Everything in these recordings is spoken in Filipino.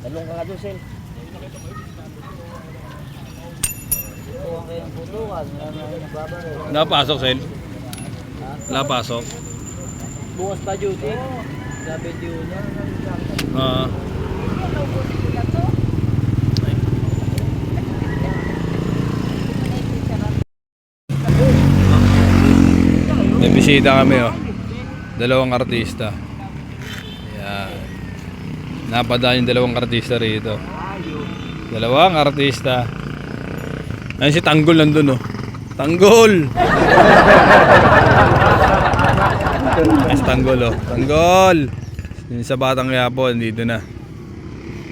Talong ka nga doon, Sel. Tuwang kayong putukan. Napasok, Sel? Napasok? Bukas pa duty. Sabi duty. May bisita kami, oh. Dalawang artista. Ayan. Napadaan yung dalawang artista rito. Dalawang artista. Ayun si Tanggol nandun, oh. Tanggol! Ayun si Tanggol, oh. Tanggol! Yung sa Batang Quiapo, nandito na.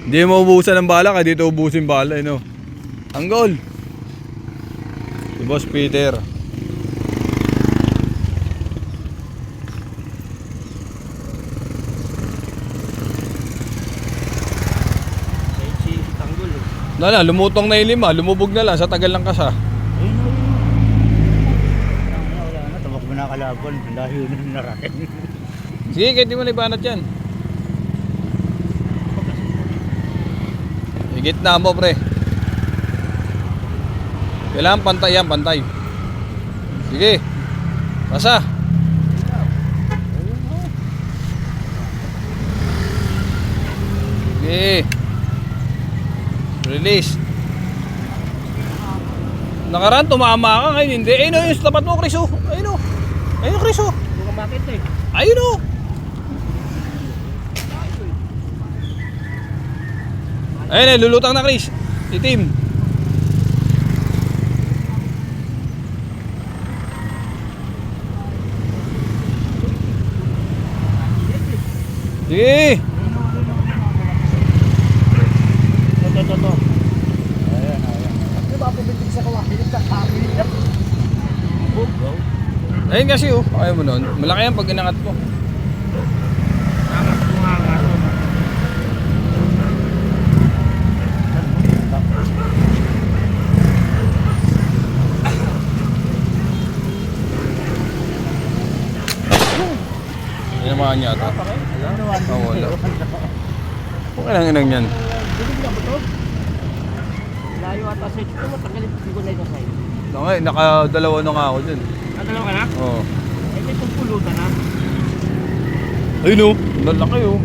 Hindi mo ubusan ng bala, kaya dito ubusin bala, eh, no? Tanggol! Si Boss Peter. Na, lumutong na yung 5, lumubog na lang sa tagal ng kasa. Wala na, tumakbo na kalaban. Dahil yun narating. Sige, kahit di mo naibanat yan. Higit na mo, pre. Kailangan pantay yan, pantay. Sige. Pasa. Sige. Release. Nakaraan, tumama ka ngayon, hindi. Ayun o, yung tapat mo, Chris, oh. Ayun o. Ayun o, Chris, oh. Buka bakit eh. Ayun o. Ayun eh, lulutang na, Chris. Itim. Sige. Ito. Ayan. Di ba pumitig sa kawakilig sa amin? Bro. Ayun kasi oh. Ayaw mo nun. Malaki yan pag inangat mo. Angat mo nga nga. Yan ang mga nyata. Oh, wala. Okay lang inang yan. Layo ata sa ito. Matagal hindi ko na ito sa'yo. Nakadalawa na nga ako dun. Nadalaw ka na? Oo. Eh, may itong pulutan na. Ayun oh. Lalaki oh.